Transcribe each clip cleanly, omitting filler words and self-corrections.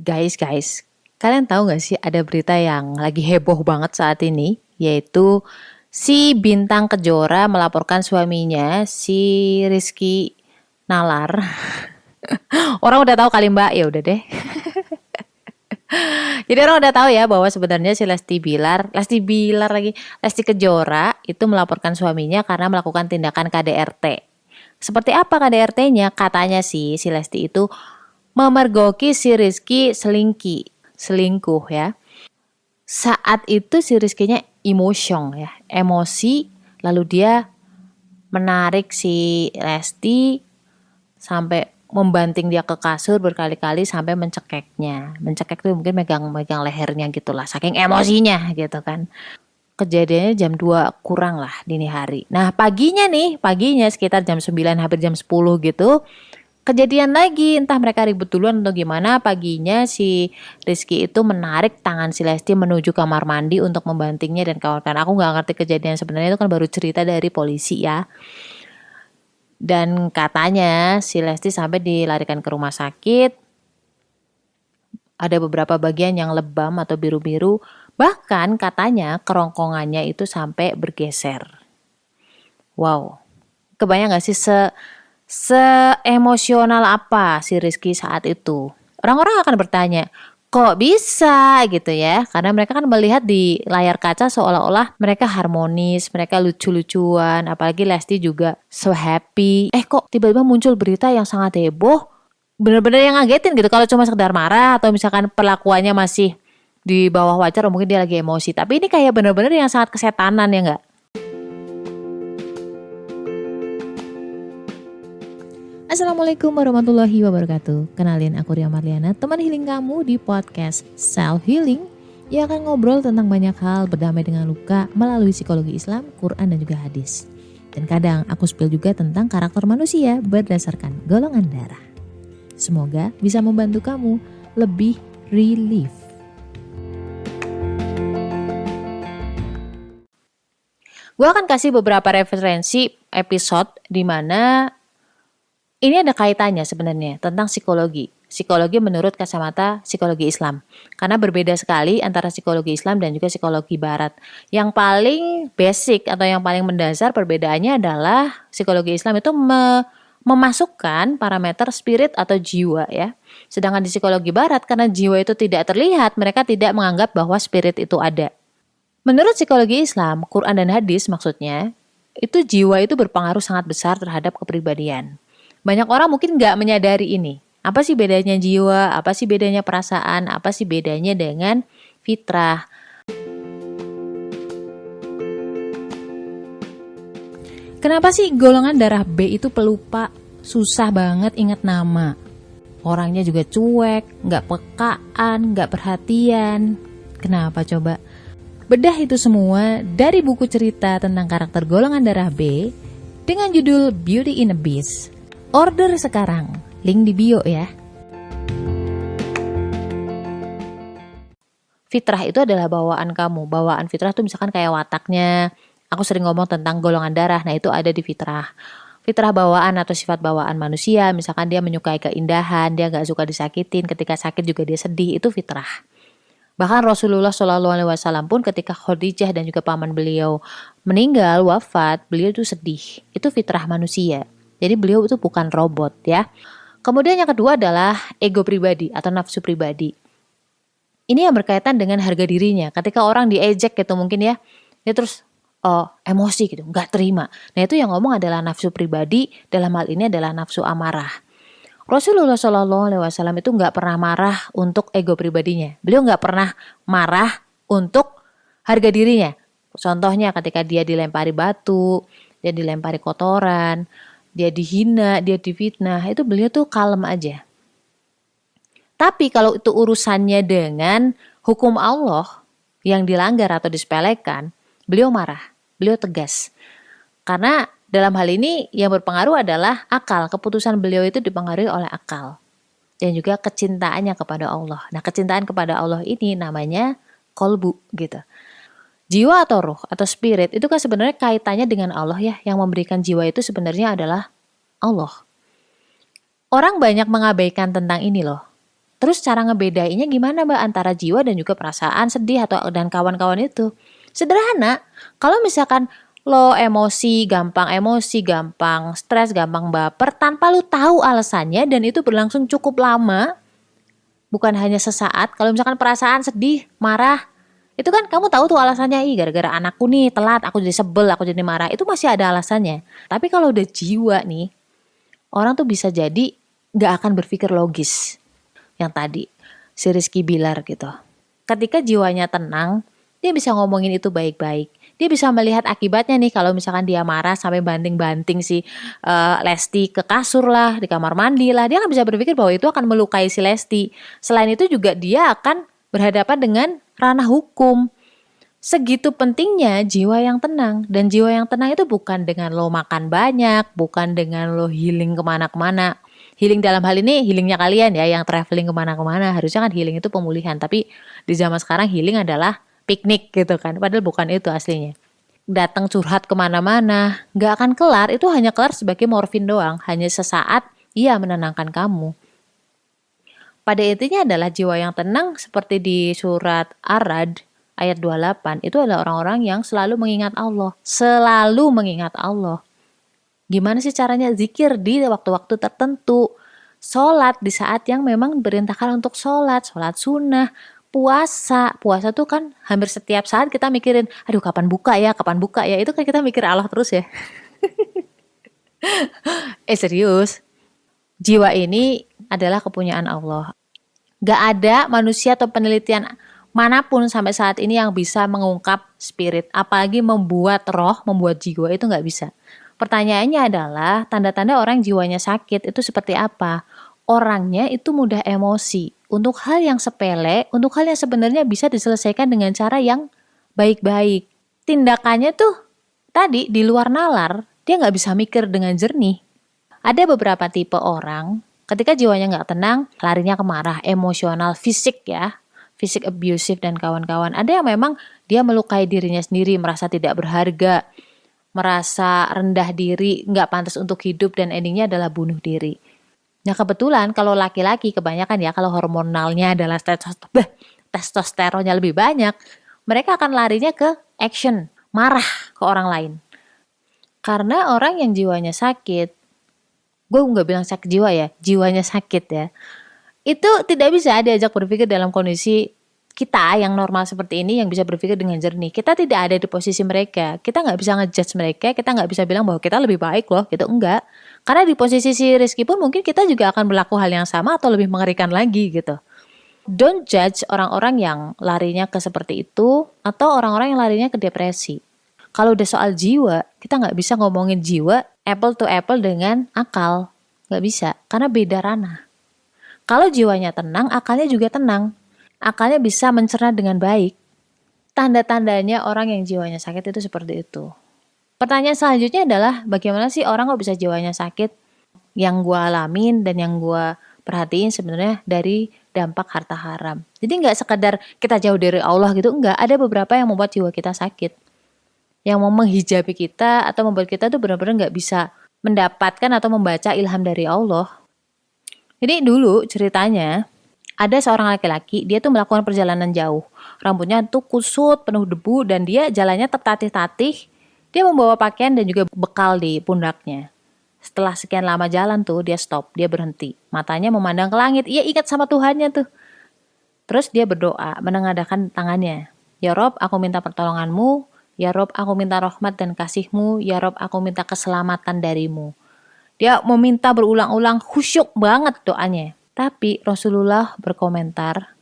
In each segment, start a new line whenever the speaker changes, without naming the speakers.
Guys, kalian tahu gak sih ada berita yang lagi heboh banget saat ini, yaitu si Bintang Kejora melaporkan suaminya, si Rizky Nalar. Orang udah tahu kali Mbak, ya udah deh. Jadi orang udah tahu ya bahwa sebenarnya si Lesti Kejora itu melaporkan suaminya karena melakukan tindakan KDRT. Seperti apa KDRT-nya? Katanya sih si Lesti itu memergoki si Rizky selingkuh ya. Saat itu si Rizkynya emosi, lalu dia menarik si Lesti sampai membanting dia ke kasur berkali-kali sampai mencekeknya. Mencekek tuh mungkin megang lehernya gitulah, saking emosinya gitu kan. Kejadiannya jam 2 kurang lah dini hari. Nah paginya sekitar jam 9 hampir jam 10 gitu. Kejadian lagi, entah mereka ribut duluan atau gimana, paginya si Rizky itu menarik tangan si Lesti menuju kamar mandi untuk membantingnya dan kawan-kawan. Aku gak ngerti kejadian sebenarnya, itu kan baru cerita dari polisi ya. Dan katanya si Lesti sampai dilarikan ke rumah sakit. Ada beberapa bagian yang lebam atau biru-biru. Bahkan katanya kerongkongannya itu sampai bergeser. Wow, kebayang gak sih se-emosional apa si Rizky saat itu? Orang-orang akan bertanya, kok bisa gitu ya? Karena mereka kan melihat di layar kaca seolah-olah mereka harmonis, mereka lucu-lucuan, apalagi Lesti juga so happy. Kok tiba-tiba muncul berita yang sangat heboh, bener-bener yang ngagetin gitu. Kalau cuma sekedar marah atau misalkan perlakuannya masih di bawah wajar, mungkin dia lagi emosi. Tapi ini kayak bener-bener yang sangat kesetanan ya nggak? Assalamualaikum warahmatullahi wabarakatuh. Kenalin aku Ria Marliana, teman healing kamu di podcast Self Healing yang akan ngobrol tentang banyak hal berdamai dengan luka melalui psikologi Islam, Quran dan juga hadis. Dan kadang aku spill juga tentang karakter manusia berdasarkan golongan darah. Semoga bisa membantu kamu lebih relief. Gue akan kasih beberapa referensi episode di mana ini ada kaitannya sebenarnya tentang psikologi. Psikologi menurut kacamata psikologi Islam. Karena berbeda sekali antara psikologi Islam dan juga psikologi Barat. Yang paling basic atau yang paling mendasar perbedaannya adalah psikologi Islam itu memasukkan parameter spirit atau jiwa ya. Sedangkan di psikologi Barat karena jiwa itu tidak terlihat, mereka tidak menganggap bahwa spirit itu ada. Menurut psikologi Islam, Quran dan hadis maksudnya, itu jiwa itu berpengaruh sangat besar terhadap kepribadian. Banyak orang mungkin nggak menyadari ini. Apa sih bedanya jiwa? Apa sih bedanya perasaan? Apa sih bedanya dengan fitrah? Kenapa sih golongan darah B itu pelupa? Susah banget ingat nama. Orangnya juga cuek, nggak pekaan, nggak perhatian. Kenapa coba? Bedah itu semua dari buku cerita tentang karakter golongan darah B dengan judul Beauty in a Beast. Order sekarang, link di bio ya. Fitrah itu adalah bawaan kamu. Bawaan fitrah itu misalkan kayak wataknya. Aku sering ngomong tentang golongan darah, nah itu ada di fitrah. Fitrah bawaan atau sifat bawaan manusia, misalkan dia menyukai keindahan, dia gak suka disakitin, ketika sakit juga dia sedih, itu fitrah. Bahkan Rasulullah SAW pun ketika Khadijah dan juga paman beliau meninggal, wafat, beliau itu sedih. Itu fitrah manusia. Jadi beliau itu bukan robot ya. Kemudian yang kedua adalah ego pribadi atau nafsu pribadi. Ini yang berkaitan dengan harga dirinya. Ketika orang diejek gitu mungkin ya, dia terus emosi gitu, nggak terima. Nah itu yang ngomong adalah nafsu pribadi, dalam hal ini adalah nafsu amarah. Rasulullah SAW itu nggak pernah marah untuk ego pribadinya. Beliau nggak pernah marah untuk harga dirinya. Contohnya ketika dia dilempari batu, dia dilempari kotoran, dia dihina, dia difitnah, itu beliau tuh kalem aja. Tapi kalau itu urusannya dengan hukum Allah yang dilanggar atau disepelekan, beliau marah, beliau tegas. Karena dalam hal ini yang berpengaruh adalah akal, keputusan beliau itu dipengaruhi oleh akal. Dan juga kecintaannya kepada Allah. Nah kecintaan kepada Allah ini namanya kolbu gitu. Jiwa atau ruh atau spirit itu kan sebenarnya kaitannya dengan Allah ya. Yang memberikan jiwa itu sebenarnya adalah Allah. Orang banyak mengabaikan tentang ini loh. Terus cara ngebedainnya gimana Mbak antara jiwa dan juga perasaan sedih atau dan kawan-kawan itu? Sederhana, kalau misalkan lo emosi, gampang stres, gampang baper tanpa lo tahu alasannya dan itu berlangsung cukup lama, bukan hanya sesaat. Kalau misalkan perasaan sedih, marah, itu kan kamu tahu tuh alasannya, gara-gara anakku nih telat, aku jadi sebel, aku jadi marah, itu masih ada alasannya. Tapi kalau udah jiwa nih, orang tuh bisa jadi gak akan berpikir logis. Yang tadi si Rizky Bilar gitu, ketika jiwanya tenang, dia bisa ngomongin itu baik-baik. Dia bisa melihat akibatnya nih, kalau misalkan dia marah sampai banting-banting si Lesti ke kasur lah, di kamar mandi lah, dia kan bisa berpikir bahwa itu akan melukai si Lesti. Selain itu juga dia akan berhadapan dengan ranah hukum. Segitu pentingnya jiwa yang tenang. Dan jiwa yang tenang itu bukan dengan lo makan banyak, bukan dengan lo healing kemana-kemana. Healing dalam hal ini healingnya kalian ya, yang traveling kemana-kemana. Harusnya kan healing itu pemulihan, tapi di zaman sekarang healing adalah piknik gitu kan. Padahal bukan itu aslinya. Datang curhat kemana-mana, gak akan kelar. Itu hanya kelar sebagai morfin doang. Hanya sesaat, iya menenangkan kamu. Pada intinya adalah jiwa yang tenang seperti di surat Ar-Ra'd ayat 28. Itu adalah orang-orang yang selalu mengingat Allah. Selalu mengingat Allah. Gimana sih caranya? Zikir di waktu-waktu tertentu. Sholat di saat yang memang diperintahkan untuk sholat. Sholat sunnah. Puasa. Puasa tuh kan hampir setiap saat kita mikirin, aduh kapan buka ya, kapan buka ya. Itu kan kita mikir Allah terus ya. Serius. Jiwa ini adalah kepunyaan Allah. Gak ada manusia atau penelitian manapun sampai saat ini yang bisa mengungkap spirit. Apalagi membuat roh, membuat jiwa, itu gak bisa. Pertanyaannya adalah, tanda-tanda orang jiwanya sakit itu seperti apa? Orangnya itu mudah emosi. Untuk hal yang sepele, untuk hal yang sebenarnya bisa diselesaikan dengan cara yang baik-baik. Tindakannya tuh tadi di luar nalar, dia gak bisa mikir dengan jernih. Ada beberapa tipe orang, ketika jiwanya gak tenang, larinya ke marah, emosional, fisik ya. Fisik abusive dan kawan-kawan. Ada yang memang dia melukai dirinya sendiri, merasa tidak berharga, merasa rendah diri, gak pantas untuk hidup, dan endingnya adalah bunuh diri. Nah kebetulan kalau laki-laki kebanyakan ya, kalau hormonalnya adalah testosteronnya lebih banyak, mereka akan larinya ke action, marah ke orang lain. Karena orang yang jiwanya sakit, gue gak bilang sakit jiwa ya, jiwanya sakit ya, itu tidak bisa diajak berpikir dalam kondisi kita yang normal seperti ini, yang bisa berpikir dengan jernih. Kita tidak ada di posisi mereka, kita gak bisa ngejudge mereka, kita gak bisa bilang bahwa kita lebih baik loh, gitu, enggak. Karena di posisi si Rizky pun mungkin kita juga akan berlaku hal yang sama atau lebih mengerikan lagi gitu. Don't judge orang-orang yang larinya ke seperti itu, atau orang-orang yang larinya ke depresi. Kalau udah soal jiwa, kita gak bisa ngomongin jiwa apple to apple dengan akal. Gak bisa, karena beda ranah. Kalau jiwanya tenang, akalnya juga tenang. Akalnya bisa mencerna dengan baik. Tanda-tandanya orang yang jiwanya sakit itu seperti itu. Pertanyaan selanjutnya adalah, bagaimana sih orang kok bisa jiwanya sakit? Yang gue alamin dan yang gue perhatiin sebenarnya dari dampak harta haram. Jadi gak sekedar kita jauh dari Allah gitu, enggak. Ada beberapa yang membuat jiwa kita sakit. Yang mau menghijabi kita atau membuat kita tuh benar-benar gak bisa mendapatkan atau membaca ilham dari Allah. Jadi dulu ceritanya, ada seorang laki-laki, dia tuh melakukan perjalanan jauh. Rambutnya tuh kusut, penuh debu, dan dia jalannya tertatih-tatih. Dia membawa pakaian dan juga bekal di pundaknya. Setelah sekian lama jalan tuh, dia stop, dia berhenti. Matanya memandang ke langit, ia ingat sama Tuhannya tuh. Terus dia berdoa, menengadahkan tangannya. Ya Rob, aku minta pertolonganmu. Ya Rob, aku minta rahmat dan kasihmu. Ya Rob, aku minta keselamatan darimu. Dia meminta berulang-ulang, khusyuk banget doanya. Tapi Rasulullah berkomentar,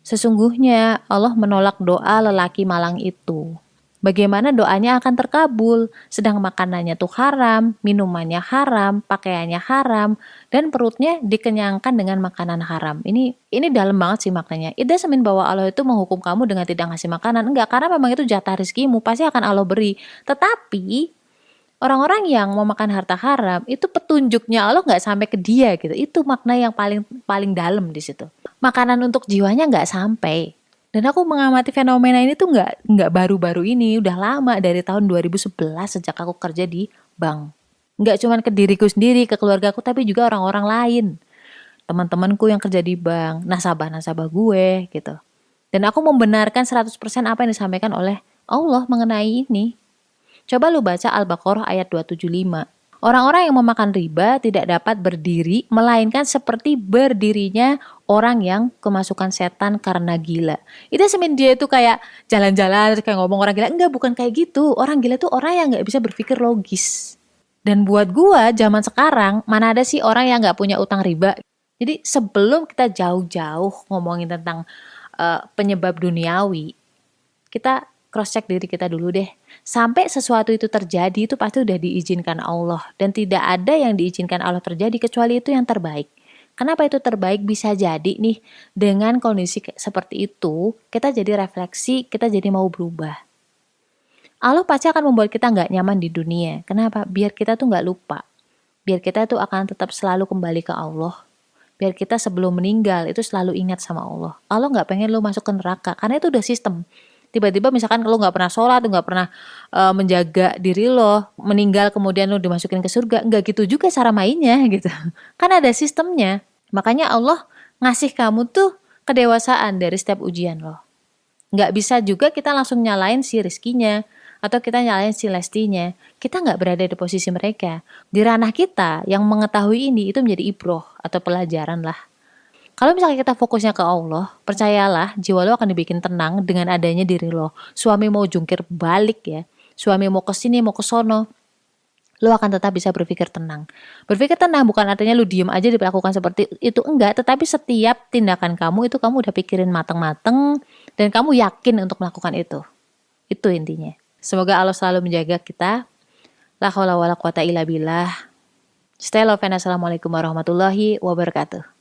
sesungguhnya Allah menolak doa lelaki malang itu. Bagaimana doanya akan terkabul, sedang makanannya tuh haram, minumannya haram, pakaiannya haram, dan perutnya dikenyangkan dengan makanan haram. Ini dalam banget sih maknanya. It doesn't mean bahwa Allah itu menghukum kamu dengan tidak ngasih makanan. Enggak, karena memang itu jatah rezekimu, pasti akan Allah beri. Tetapi orang-orang yang mau makan harta haram, itu petunjuknya Allah nggak sampai ke dia gitu. Itu makna yang paling dalam di situ. Makanan untuk jiwanya nggak sampai. Dan aku mengamati fenomena ini tuh nggak baru-baru ini, udah lama, dari tahun 2011 sejak aku kerja di bank. Nggak cuma ke diriku sendiri, ke keluargaku, tapi juga orang-orang lain. teman-temanku yang kerja di bank, nasabah-nasabah gue gitu. Dan aku membenarkan 100% apa yang disampaikan oleh Allah mengenai ini. Coba lu baca Al-Baqarah ayat 275. Orang-orang yang memakan riba tidak dapat berdiri, melainkan seperti berdirinya orang yang kemasukan setan karena gila. Itu semen dia itu kayak jalan-jalan, kayak ngomong orang gila. Enggak, bukan kayak gitu. Orang gila itu orang yang gak bisa berpikir logis. Dan buat gua, zaman sekarang, mana ada sih orang yang gak punya utang riba. Jadi sebelum kita jauh-jauh ngomongin tentang penyebab duniawi, kita cross check diri kita dulu deh. Sampai sesuatu itu terjadi itu pasti udah diizinkan Allah. Dan tidak ada yang diizinkan Allah terjadi kecuali itu yang terbaik. Kenapa itu terbaik? Bisa jadi nih dengan kondisi seperti itu kita jadi refleksi, kita jadi mau berubah. Allah pasti akan membuat kita nggak nyaman di dunia. Kenapa? Biar kita tuh nggak lupa. Biar kita tuh akan tetap selalu kembali ke Allah. Biar kita sebelum meninggal itu selalu ingat sama Allah. Allah nggak pengen lu masuk ke neraka karena itu udah sistem. Tiba-tiba misalkan lo nggak pernah sholat, lo nggak pernah menjaga diri lo, meninggal kemudian lo dimasukin ke surga, nggak gitu juga cara mainnya gitu. Kan ada sistemnya. Makanya Allah ngasih kamu tuh kedewasaan dari setiap ujian lo. Nggak bisa juga kita langsung nyalain si rizkinya atau kita nyalain si lestinya. Kita nggak berada di posisi mereka. Di ranah kita yang mengetahui ini itu menjadi ibroh atau pelajaran lah. Kalau misalnya kita fokusnya ke Allah, percayalah jiwa lo akan dibikin tenang dengan adanya diri lo. Suami mau jungkir balik ya, suami mau ke sini mau ke sono, lo akan tetap bisa berpikir tenang. Berpikir tenang bukan artinya lo diem aja diperlakukan seperti itu, enggak. Tetapi setiap tindakan kamu itu kamu udah pikirin mateng-mateng dan kamu yakin untuk melakukan itu. Itu intinya. Semoga Allah selalu menjaga kita. La haula wala quwata illa billah. Stay love and assalamualaikum warahmatullahi wabarakatuh.